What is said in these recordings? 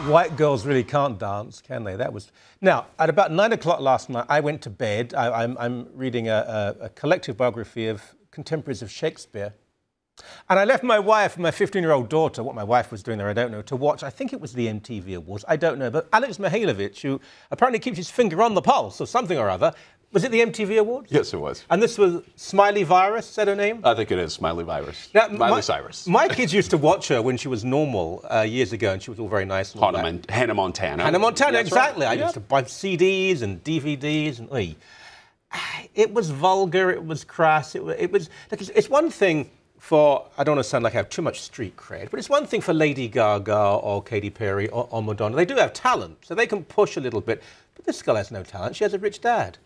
white girls really can't dance, can they? That was... Now, at about 9 o'clock last night, I went to bed. I'm reading a collective biography of contemporaries of Shakespeare. And I left my wife and my 15-year-old daughter, what my wife was doing there, I don't know, to watch, I think it was the MTV Awards, I don't know, but Alex Mihailovich, who apparently keeps his finger on the pulse of something or other, was it the MTV Awards? Yes, it was. And this was Miley Cyrus, is that her name? I think it is, Miley Cyrus. Now, Miley Cyrus. My kids used to watch her when she was normal years ago, and she was all very nice. And Hannah Montana. Hannah Montana, exactly. Right. I used to buy CDs and DVDs, and it was vulgar, it was crass, it was... Like, it's one thing for, I don't want to sound like I have too much street cred, but it's one thing for Lady Gaga or Katy Perry or Madonna. They do have talent, so they can push a little bit. But this girl has no talent. She has a rich dad.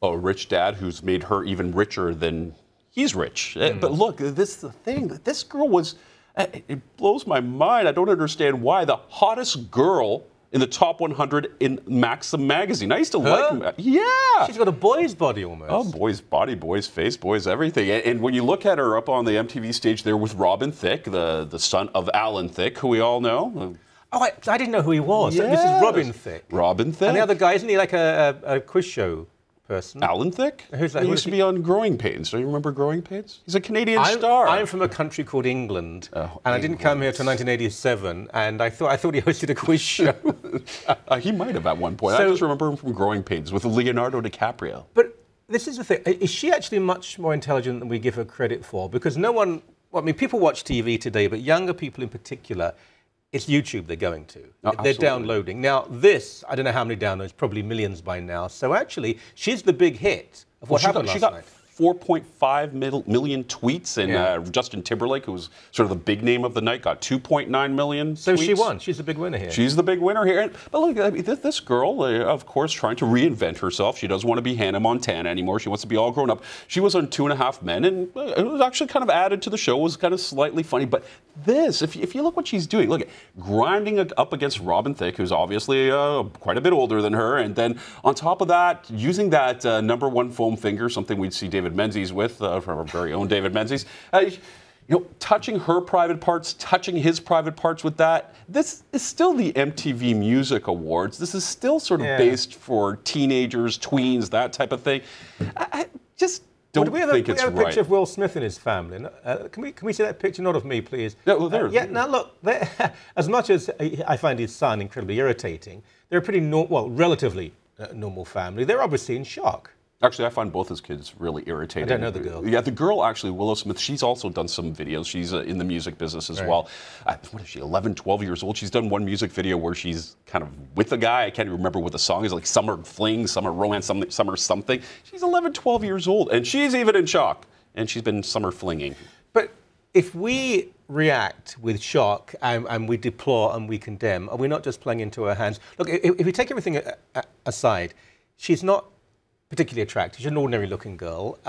A rich dad who's made her even richer than he's rich. But look, this is the thing. This girl was, it blows my mind. I don't understand why. The hottest girl in the top 100 in Maxim magazine. I used to like him. Yeah. She's got a boy's body almost. Oh, boy's body, boy's face, boy's everything. And when you look at her up on the MTV stage there with Robin Thicke, the son of Alan Thicke, who we all know. Oh, I didn't know who he was. Yes. This is Robin Thicke. Robin Thicke. And the other guy, isn't he like a quiz show person? Alan Thicke? Who's that? He used to be on Growing Pains. Do you remember Growing Pains? He's a Canadian star. I'm from a country called England, and I didn't come here till 1987, and I thought he hosted a quiz show. He might have at one point. I just remember him from Growing Pains with Leonardo DiCaprio. But this is the thing. Is she actually much more intelligent than we give her credit for? Because no one... Well, I mean, people watch TV today, but younger people in particular... It's YouTube they're going to. They're downloading. Now, this, I don't know how many downloads, probably millions by now. So actually, she's the big hit of what happened last night. 4.5 million tweets, and Justin Timberlake, who was sort of the big name of the night, got 2.9 million So tweets. she won. She's the big winner here. She's the big winner here. But look, I mean, this girl, of course, trying to reinvent herself. She doesn't want to be Hannah Montana anymore. She wants to be all grown up. She was on 2.5 Men, and it was actually kind of added to the show. It was kind of slightly funny. But this, if you look what she's doing, look, grinding up against Robin Thicke, who's obviously quite a bit older than her, and then on top of that, using that #1 foam finger, something we'd see David Menzies with, from our very own David Menzies, touching her private parts, touching his private parts with that. This is still the MTV Music Awards. This is still sort of based for teenagers, tweens, that type of thing. I just don't think it's right. We have a picture of Will Smith and his family. Can we see that picture? Not of me, please. Yeah, well, there. Now look, as much as I find his son incredibly irritating, they're a pretty relatively normal family. They're obviously in shock. Actually, I find both his kids really irritating. I don't know the girl. Yeah, the girl, actually, Willow Smith, she's also done some videos. She's in the music business as well. What is she, 11, 12 years old? She's done one music video where she's kind of with a guy. I can't even remember what the song is, like Summer Fling, Summer Romance, Summer something. She's 11, 12 years old, and she's even in shock. And she's been summer flinging. But if we react with shock and we deplore and we condemn, are we not just playing into her hands? Look, if we take everything aside, she's not particularly attractive. She's an ordinary-looking girl.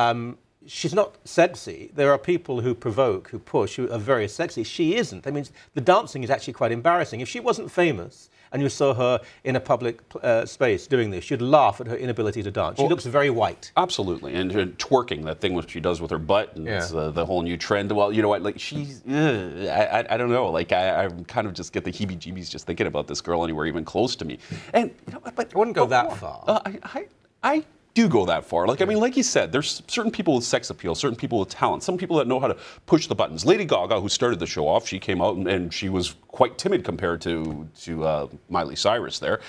She's not sexy. There are people who provoke, who push, who are very sexy. She isn't. I mean, the dancing is actually quite embarrassing. If she wasn't famous and you saw her in a public space doing this, you'd laugh at her inability to dance. She looks very white. Absolutely. And twerking, that thing which she does with her butt, and it's the whole new trend. Well, you know what, like, she's, I don't know, like, I kind of just get the heebie-jeebies just thinking about this girl anywhere even close to me. And, you know, but I wouldn't go that far. I do go that far. Like, I mean, like you said, there's certain people with sex appeal, certain people with talent, some people that know how to push the buttons. Lady Gaga, who started the show off, she came out and she was quite timid compared to Miley Cyrus there.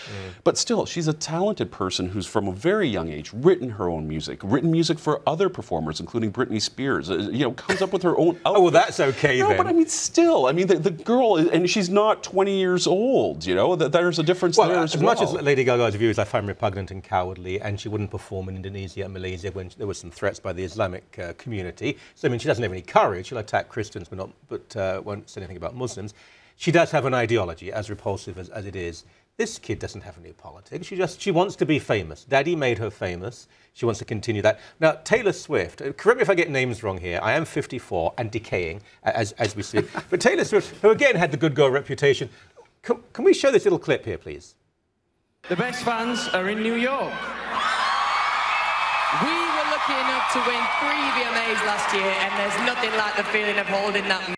But still, she's a talented person who's from a very young age written her own music, written music for other performers, including Britney Spears. Comes up with her own outfit. Oh, well, that's okay then. No, but I mean, still, I mean, the girl, and she's not 20 years old, you know? There's a difference there as well. As much as Lady Gaga's views I find repugnant and cowardly, and she wouldn't perform in Indonesia and Malaysia when there were some threats by the Islamic community. So, I mean, she doesn't have any courage. She'll attack Christians, but won't say anything about Muslims. She does have an ideology, as repulsive as it is. This kid doesn't have any politics. She wants to be famous. Daddy made her famous. She wants to continue that. Now, Taylor Swift, correct me if I get names wrong here. I am 54 and decaying as we speak. But Taylor Swift, who again had the good girl reputation. Can we show this little clip here, please? The best fans are in New York. We were lucky enough to win 3 VMAs last year, and there's nothing like the feeling of holding that.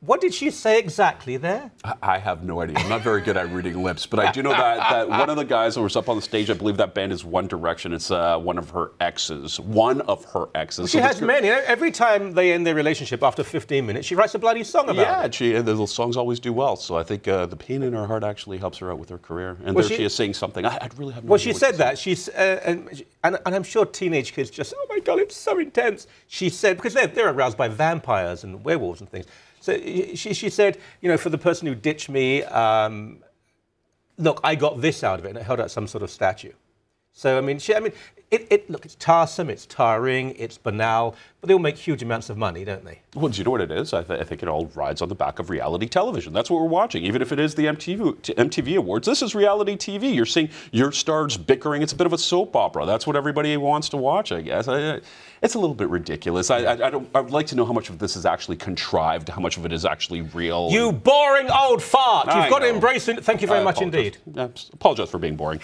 What did she say exactly there? I have no idea. I'm not very good at reading lips, but I do know that one of the guys who was up on the stage, I believe that band is One Direction. It's one of her exes. One of her exes. She has many. Every time they end their relationship after 15 minutes, she writes a bloody song about it. Yeah, the songs always do well. So I think the pain in her heart actually helps her out with her career. And there she is saying something. I really have no idea. Well, she said that. And I'm sure teenage kids just, oh my God, it's so intense. She said, because they're aroused by vampires and werewolves and things. So she said, you know, for the person who ditched me, look, I got this out of it, and it held out some sort of statue. So, I mean, look, it's tiresome, it's tiring, it's banal, but they all make huge amounts of money, don't they? Well, do you know what it is? I think it all rides on the back of reality television. That's what we're watching. Even if it is the MTV Awards, this is reality TV. You're seeing your stars bickering. It's a bit of a soap opera. That's what everybody wants to watch, I guess. It's a little bit ridiculous. I'd like to know how much of this is actually contrived, how much of it is actually real. You boring old fart! You've got to embrace it. Thank you very much indeed. I apologize for being boring.